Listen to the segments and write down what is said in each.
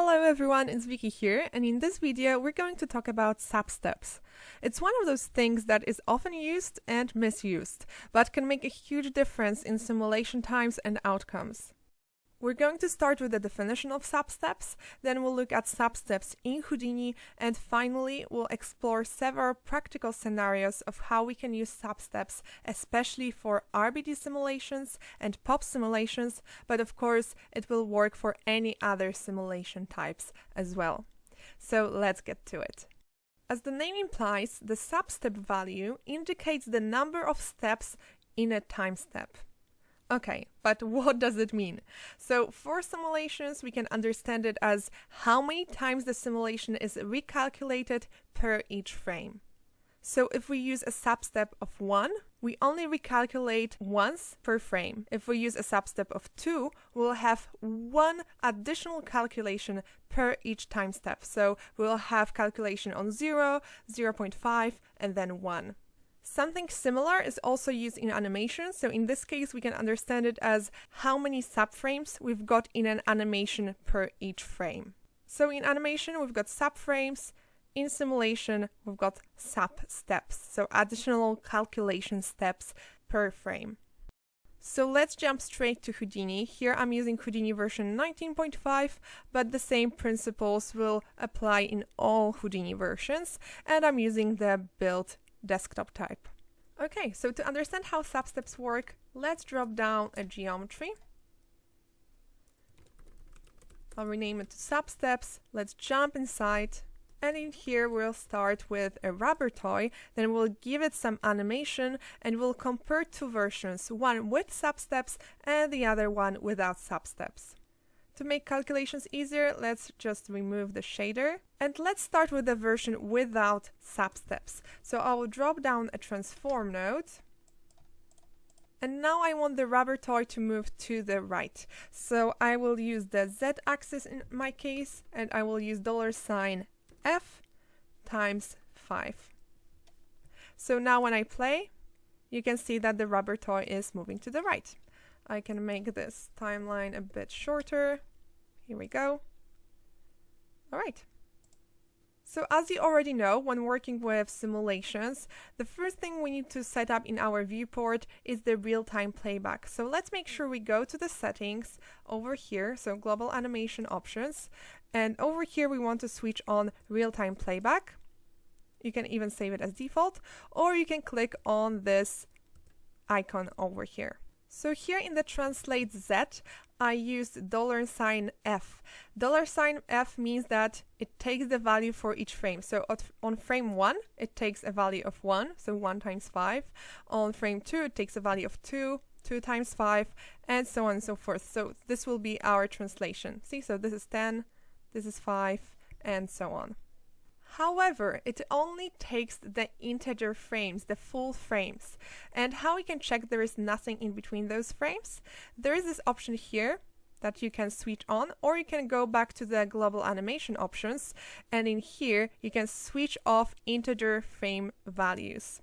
Hello everyone, it's Vicky here, and in this video we're going to talk about substeps. It's one of those things that is often used and misused, but can make a huge difference in simulation times and outcomes. We're going to start with the definition of substeps, then we'll look at substeps in Houdini, and finally we'll explore several practical scenarios of how we can use substeps, especially for RBD simulations and pop simulations, but of course it will work for any other simulation types as well. So let's get to it. As the name implies, the substep value indicates the number of steps in a time step. Okay, but what does it mean? So for simulations, we can understand it as how many times the simulation is recalculated per each frame. So if we use a substep of 1, we only recalculate once per frame. If we use a substep of 2, we'll have one additional calculation per each time step. So we'll have calculation on 0, 0.5, and then 1. Something similar is also used in animation, so in this case we can understand it as how many subframes we've got in an animation per each frame. So in animation we've got subframes, in simulation we've got substeps, so additional calculation steps per frame. So let's jump straight to Houdini. Here I'm using Houdini version 19.5, but the same principles will apply in all Houdini versions, and I'm using the build desktop type. Okay, so to understand how substeps work, let's drop down a geometry. I'll rename it to substeps. Let's jump inside, and in here we'll start with a rubber toy, then we'll give it some animation and we'll compare two versions, one with substeps and the other one without substeps. To make calculations easier, let's just remove the shader, and let's start with the version without substeps. So I will drop down a transform node, and now I want the rubber toy to move to the right. So I will use the Z-axis in my case, and I will use $F times 5. So now when I play, you can see that the rubber toy is moving to the right. I can make this timeline a bit shorter. Here we go. All right. So as you already know, when working with simulations, the first thing we need to set up in our viewport is the real-time playback. So let's make sure we go to the settings over here, so global animation options, and over here we want to switch on real-time playback. You can even save it as default, or you can click on this icon over here. So here in the translate Z, I used $F. $F means that it takes the value for each frame. So on frame 1, it takes a value of 1, so 1 times 5. On frame 2, it takes a value of 2, 2 times 5, and so on and so forth. So this will be our translation. See, so this is 10, this is 5, and so on. However, it only takes the integer frames, the full frames. And how we can check there is nothing in between those frames? There is this option here that you can switch on, or you can go back to the global animation options, and in here you can switch off integer frame values.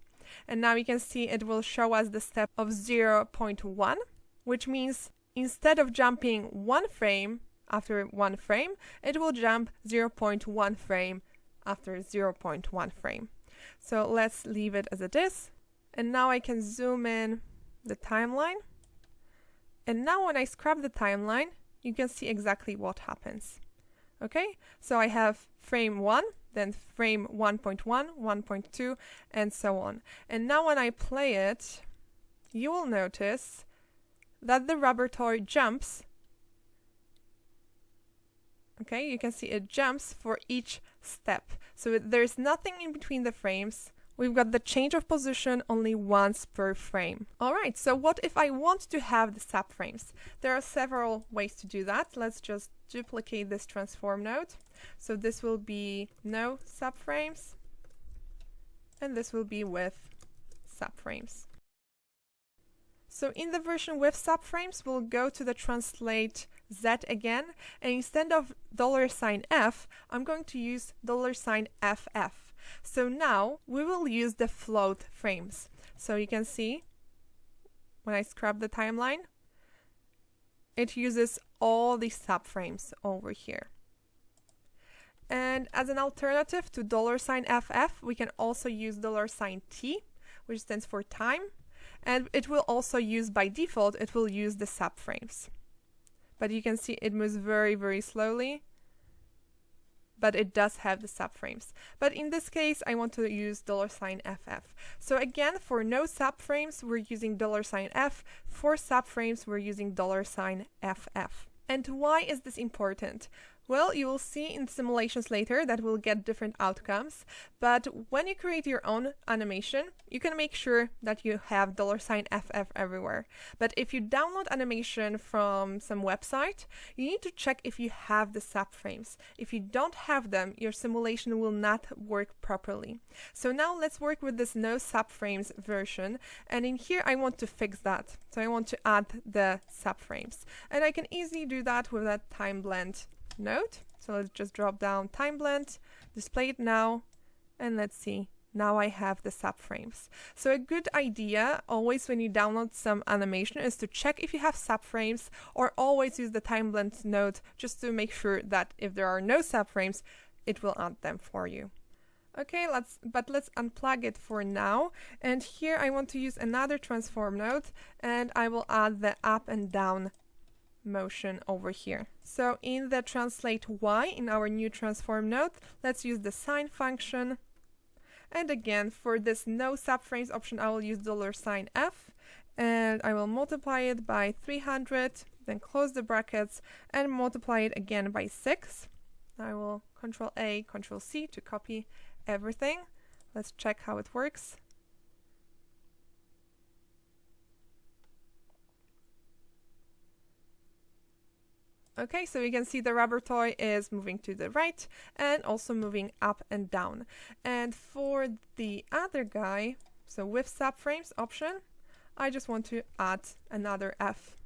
And now you can see it will show us the step of 0.1, which means instead of jumping one frame after one frame, it will jump 0.1 frame after 0.1 frame. So let's leave it as it is. And now I can zoom in the timeline. And now when I scrub the timeline, you can see exactly what happens. Okay, so I have frame 1, then frame 1.1, 1.2, and so on. And now when I play it, you will notice that the rubber toy jumps. Okay, you can see it jumps for each step. So there's nothing in between the frames. We've got the change of position only once per frame. All right, so what if I want to have the subframes? There are several ways to do that. Let's just duplicate this transform node. So this will be no subframes, and this will be with subframes. So in the version with subframes, we'll go to the translate Z again, and instead of $F, I'm going to use $FF. So now we will use the float frames. So you can see when I scrub the timeline, it uses all these subframes over here. And as an alternative to $FF, we can also use $T, which stands for time. And it will also use, by default, it will use the subframes. But you can see it moves very, very slowly. But it does have the subframes. But in this case, I want to use $FF. So again, for no subframes, we're using $F. For subframes, we're using $FF. And why is this important? Well, you will see in simulations later that we'll get different outcomes, but when you create your own animation, you can make sure that you have $FF everywhere. But if you download animation from some website, you need to check if you have the subframes. If you don't have them, your simulation will not work properly. So now let's work with this no subframes version, and in here I want to fix that. So I want to add the subframes, and I can easily do that with that timeblend node. So let's just drop down timeblend, display it now, and let's see. Now I have the subframes. So a good idea always when you download some animation is to check if you have subframes, or always use the timeblend node just to make sure that if there are no subframes, it will add them for you. Okay, let's unplug it for now. And here I want to use another transform node, and I will add the up and down motion over here. So in the translate Y, in our new transform node, let's use the sine function. And again, for this no subframes option, I will use $F, and I will multiply it by 300, then close the brackets and multiply it again by 6. I will Control A, Control C to copy everything. Let's check how it works. Okay, so you can see the rubber toy is moving to the right and also moving up and down. And for the other guy, so with subframes option, I just want to add another F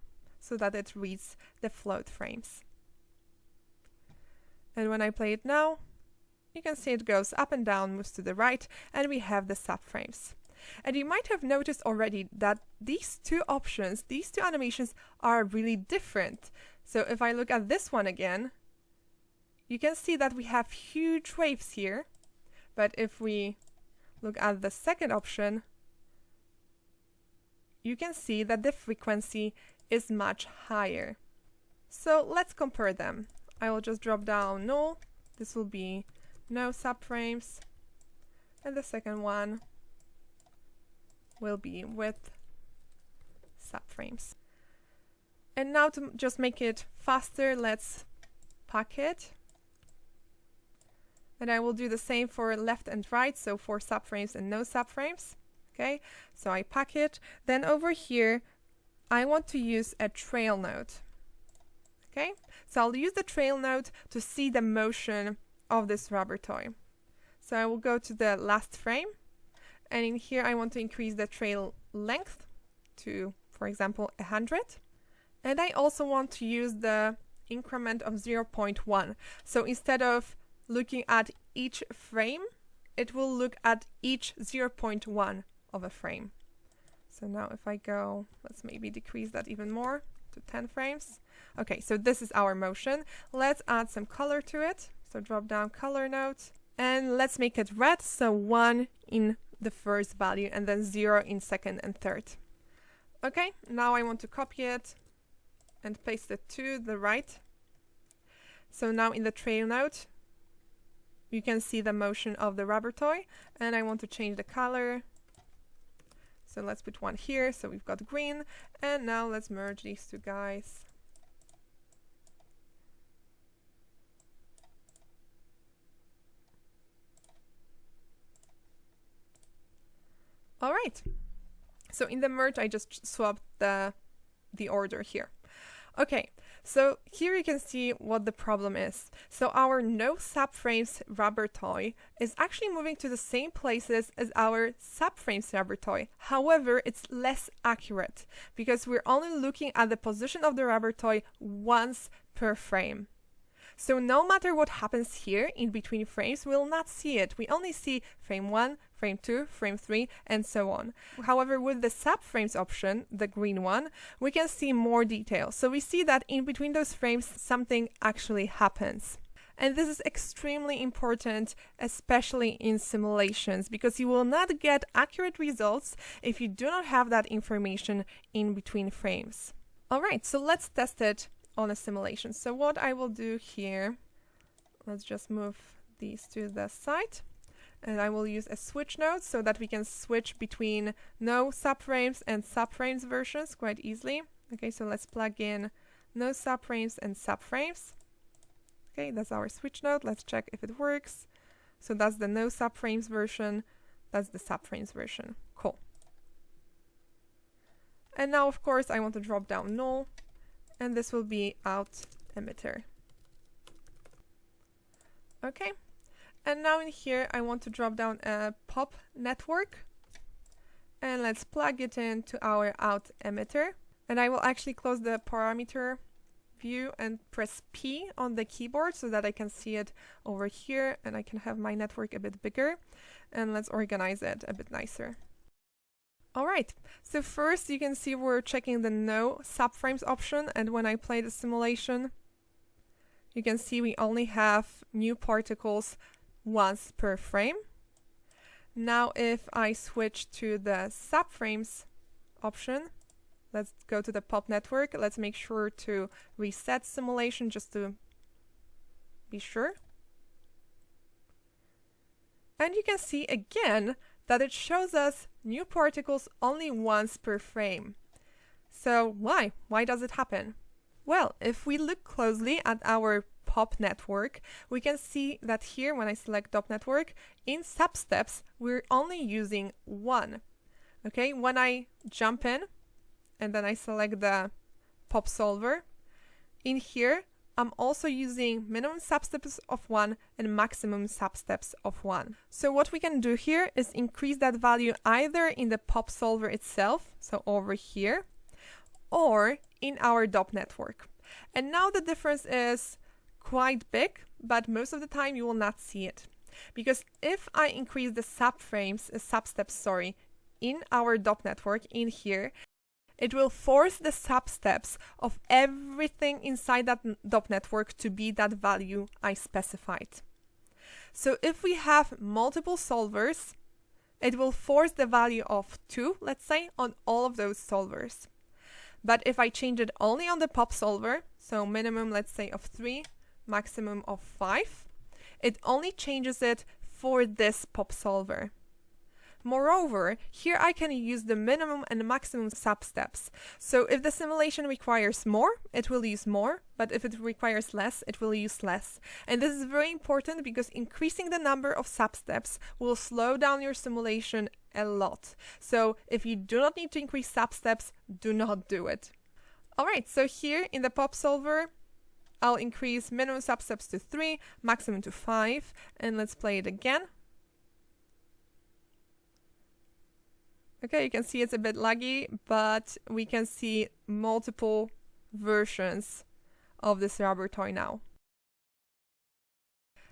so that it reads the float frames. And when I play it now, you can see it goes up and down, moves to the right, and we have the subframes. And you might have noticed already that these two options, these two animations are really different. So if I look at this one again, you can see that we have huge waves here. But if we look at the second option, you can see that the frequency is much higher. So let's compare them. I will just drop down null. This will be no subframes. And the second one will be with subframes. And now to just make it faster, let's pack it. And I will do the same for left and right, so for subframes and no subframes. Okay, so I pack it. Then over here, I want to use a trail node. Okay, so I'll use the trail node to see the motion of this rubber toy. So I will go to the last frame, and in here I want to increase the trail length to, for example, 100. And I also want to use the increment of 0.1. So instead of looking at each frame, it will look at each 0.1 of a frame. So now if I go, let's maybe decrease that even more to 10 frames. Okay, so this is our motion. Let's add some color to it. So drop down color node, and let's make it red. So 1 in the first value and then 0 in second and third. Okay, now I want to copy it and paste it to the right. So now in the trail node, you can see the motion of the rubber toy, and I want to change the color. So let's put one here, so we've got green, and now let's merge these two guys. All right, so in the merge, I just swapped the order here. Okay, so here you can see what the problem is. So our no subframes rubber toy is actually moving to the same places as our subframes rubber toy. However, it's less accurate because we're only looking at the position of the rubber toy once per frame. So no matter what happens here in between frames, we'll not see it. We only see frame 1, frame 2, frame 3, and so on. However, with the subframes option, the green one, we can see more detail. So we see that in between those frames, something actually happens. And this is extremely important, especially in simulations, because you will not get accurate results if you do not have that information in between frames. All right, so let's test it on a simulation. So what I will do here, let's just move these to the side. And I will use a switch node so that we can switch between no subframes and subframes versions quite easily. Okay, so let's plug in no subframes and subframes. Okay, that's our switch node. Let's check if it works. So that's the no subframes version. That's the subframes version. Cool. And now, of course, I want to drop down null, and this will be out emitter. Okay. And now in here, I want to drop down a pop network, and let's plug it into our out emitter. And I will actually close the parameter view and press P on the keyboard so that I can see it over here, and I can have my network a bit bigger. And let's organize it a bit nicer. All right, so first you can see we're checking the no subframes option, and when I play the simulation, you can see we only have new particles once per frame. Now if I switch to the subframes option, let's go to the pop network. Let's make sure to reset simulation just to be sure. And you can see again that it shows us new particles only once per frame. So why? Why does it happen? Well, if we look closely at our pop network, we can see that here when I select dop network, in Substeps, we're only using one. Okay, when I jump in and then I select the pop solver, in here, I'm also using minimum substeps of 1 and maximum substeps of 1. So what we can do here is increase that value either in the pop solver itself, so over here, or in our dop network. And now the difference is quite big, but most of the time you will not see it. Because if I increase the substeps, in our dop network in here, it will force the substeps of everything inside that dop network to be that value I specified. So if we have multiple solvers, it will force the value of 2, let's say, on all of those solvers. But if I change it only on the pop solver, so minimum, let's say, of 3, maximum of 5, it only changes it for this pop solver. Moreover, here I can use the minimum and maximum substeps. So if the simulation requires more, it will use more, but if it requires less, it will use less. And this is very important because increasing the number of substeps will slow down your simulation a lot. So if you do not need to increase substeps, do not do it. All right, so here in the pop solver, I'll increase minimum substeps to 3, maximum to 5, and let's play it again. Okay, you can see it's a bit laggy, but we can see multiple versions of this rubber toy now.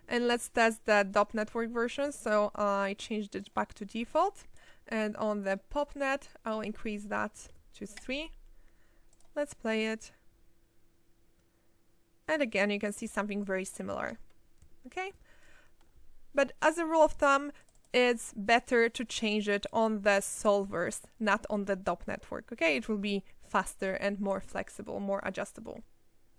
And let's test the dop network version. So I changed it back to default. And on the popnet, I'll increase that to 3. Let's play it. And again, you can see something very similar. Okay? But as a rule of thumb, it's better to change it on the solvers, not on the dop network. Okay? It will be faster and more flexible, more adjustable.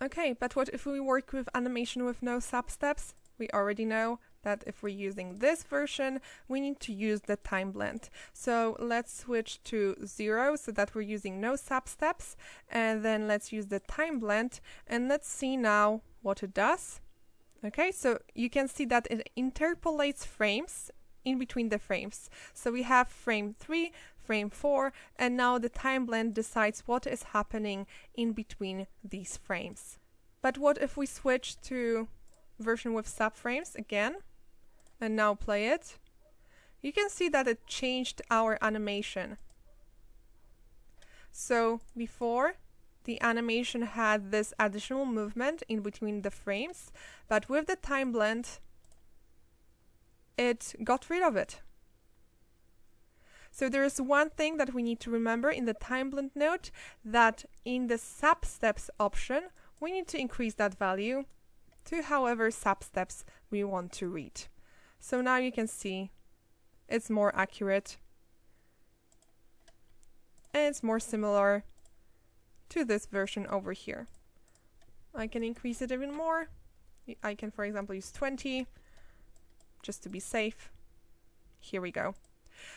Okay, but what if we work with animation with no substeps? We already know that if we're using this version, we need to use the timeblend. So let's switch to 0 so that we're using no substeps, and then let's use the timeblend, and let's see now what it does. Okay, so you can see that it interpolates frames in between the frames. So we have frame 3, frame 4, and now the timeblend decides what is happening in between these frames. But what if we switch to version with subframes again, and now play it? You can see that it changed our animation. So before, the animation had this additional movement in between the frames, but with the timeblend, it got rid of it. So there is one thing that we need to remember in the timeblend node, that in the substeps option, we need to increase that value. to however substeps we want to read. So now you can see it's more accurate and it's more similar to this version over here. I can increase it even more. I can, for example, use 20 just to be safe. Here we go.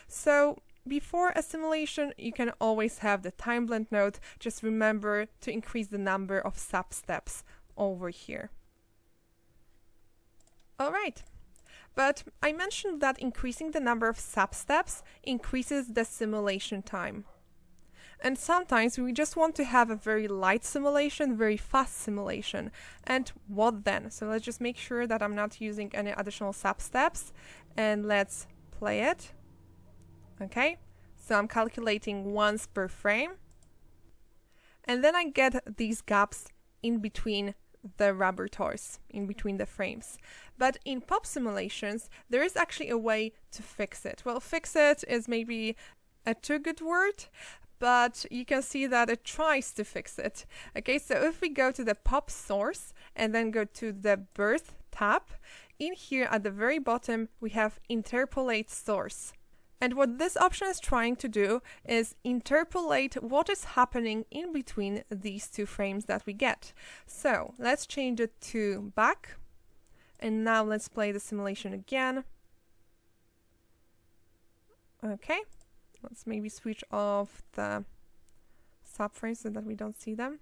So before a simulation, you can always have the timeblend node. Just remember to increase the number of substeps over here. All right. But I mentioned that increasing the number of substeps increases the simulation time. And sometimes we just want to have a very light simulation, very fast simulation. And what then? So let's just make sure that I'm not using any additional substeps, and let's play it. Okay, so I'm calculating once per frame. And then I get these gaps in between the rubber toys, in between the frames. But in pop simulations, there is actually a way to fix it. Well, fix it is maybe a too good word, but you can see that it tries to fix it. Okay, so if we go to the pop source and then go to the birth tab, in here at the very bottom we have interpolate source. And what this option is trying to do is interpolate what is happening in between these two frames that we get. So let's change it to back. And now let's play the simulation again. Okay. Let's maybe switch off the subframes so that we don't see them.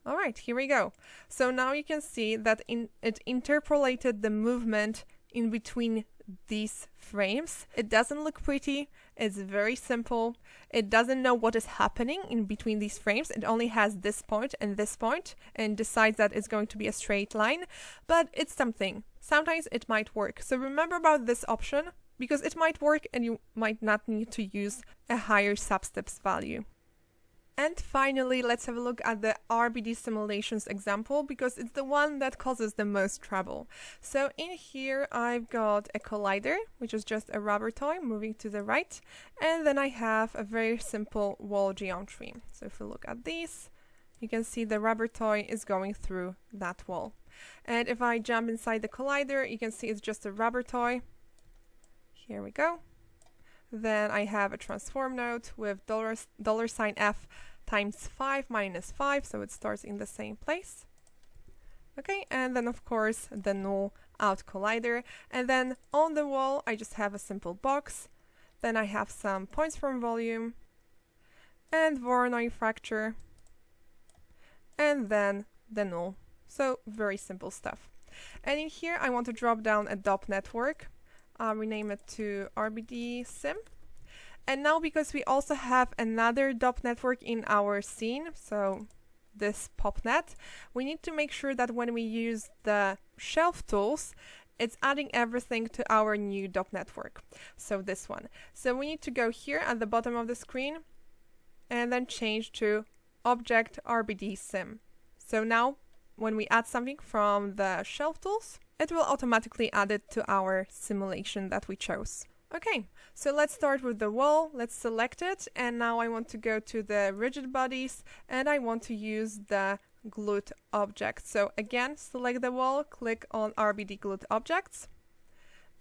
All right, here we go. So now you can see that it interpolated the movement in between these frames. It doesn't look pretty. It's very simple. It doesn't know what is happening in between these frames. It only has this point and decides that it's going to be a straight line, but it's something. Sometimes it might work. So remember about this option, because it might work and you might not need to use a higher substeps value. And finally, let's have a look at the RBD simulations example, because it's the one that causes the most trouble. So in here, I've got a collider, which is just a rubber toy moving to the right. And then I have a very simple wall geometry. So if we look at these, you can see the rubber toy is going through that wall. And if I jump inside the collider, you can see it's just a rubber toy. Here we go. Then I have a transform node with $F times 5 minus 5, so it starts in the same place. Okay, and then of course the null out collider. And then on the wall, I just have a simple box. Then I have some points from volume and Voronoi fracture, and then the null. So very simple stuff. And in here, I want to drop down a DOP network. Rename it to RBD sim. And now, because we also have another DOP network in our scene, so this popnet, we need to make sure that when we use the shelf tools, it's adding everything to our new DOP network. So this one. So we need to go here at the bottom of the screen and then change to Object RBD sim. So now, when we add something from the shelf tools, it will automatically add it to our simulation that we chose. Okay, so let's start with the wall. Let's select it. And now I want to go to the rigid bodies and I want to use the glued object. So again, select the wall, click on RBD glued objects.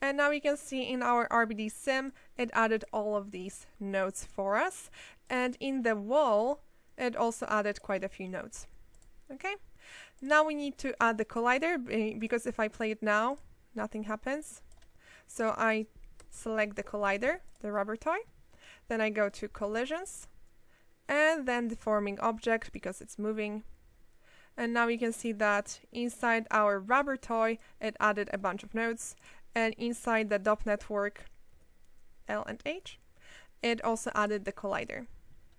And now you can see in our RBD sim, it added all of these nodes for us. And in the wall, it also added quite a few nodes. Okay. Now we need to add the collider, because if I play it now, nothing happens. So I select the collider, the rubber toy. Then I go to collisions and then deforming object because it's moving. And now you can see that inside our rubber toy, it added a bunch of nodes. And inside the DOP network L and H, it also added the collider.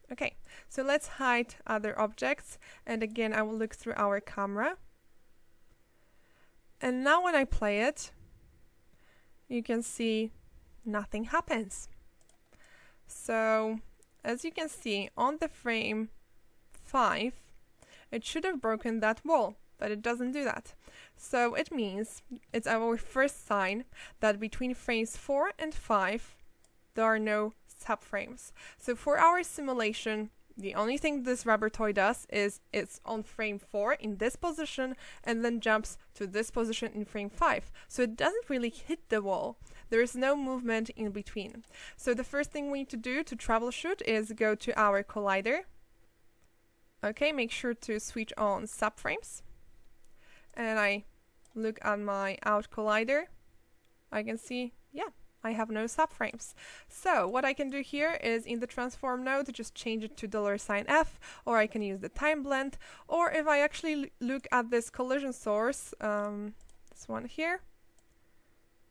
Okay, so let's hide other objects. And again, I will look through our camera. And now when I play it, you can see nothing happens. So as you can see on the frame 5, it should have broken that wall, but it doesn't do that. So it means it's our first sign that between frames 4 and 5, there are no subframes. So for our simulation, The only thing this rubber toy does is it's on frame 4 in this position and then jumps to this position in frame 5. So it doesn't really hit the wall. There is no movement in between. So the first thing we need to do to troubleshoot is go to our collider. Okay, make sure to switch on Subframes. And I look at my out collider. I can see, yeah, I have no subframes. So what I can do here is in the transform node, just change it to $F, or I can use the timeblend, or if I actually look at this collision source, this one here,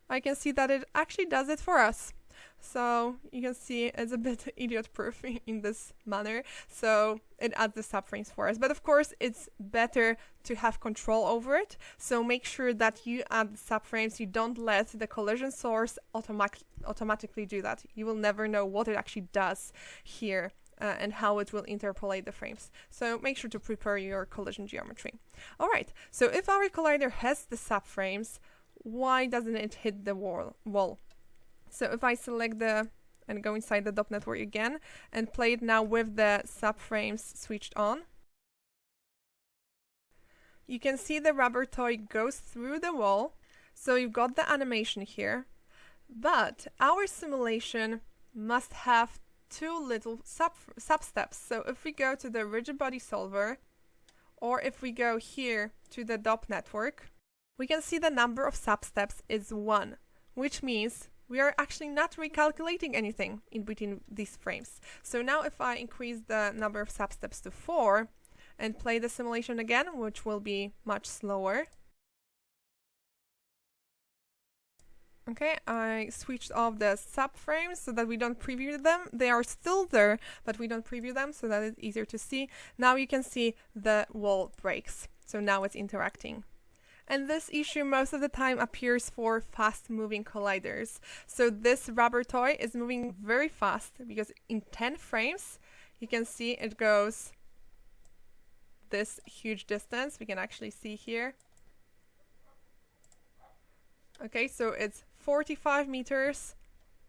I can see that it actually does it for us. So you can see it's a bit idiot-proof in this manner. So it adds the subframes for us. But of course, it's better to have control over it. So make sure that you add the subframes. You don't let the collision source automatically do that. You will never know what it actually does here and how it will interpolate the frames. So make sure to prepare your collision geometry. All right. So if our collider has the subframes, why doesn't it hit the wall? So if I select and go inside the DOP network again and play it now with the subframes switched on, you can see the rubber toy goes through the wall. So you've got the animation here, but our simulation must have two little substeps. So if we go to the rigid body solver, or if we go here to the DOP network, we can see the number of substeps is 1, which means we are actually not recalculating anything in between these frames. So now if I increase the number of substeps to 4 and play the simulation again, which will be much slower. Okay, I switched off the subframes so that we don't preview them. They are still there, but we don't preview them so that it's easier to see. Now you can see the wall breaks. So now it's interacting. And this issue most of the time appears for fast-moving colliders. So this rubber toy is moving very fast because in 10 frames, you can see it goes this huge distance. We can actually see here. Okay, so it's 45 meters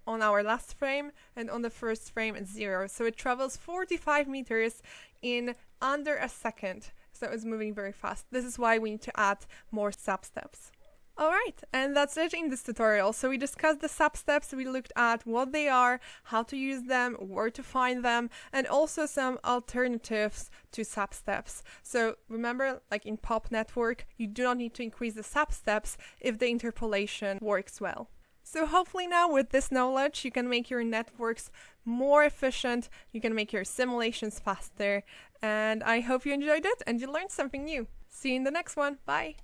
on our last frame, and on the first frame it's 0. So it travels 45 meters in under a second. So it's moving very fast. This is why we need to add more substeps. All right, and that's it in this tutorial. So we discussed the substeps, we looked at what they are, how to use them, where to find them, and also some alternatives to substeps. So remember, like in POP network, you do not need to increase the substeps if the interpolation works well. So hopefully now with this knowledge, you can make your networks more efficient, you can make your simulations faster, and I hope you enjoyed it and you learned something new. See you in the next one. Bye!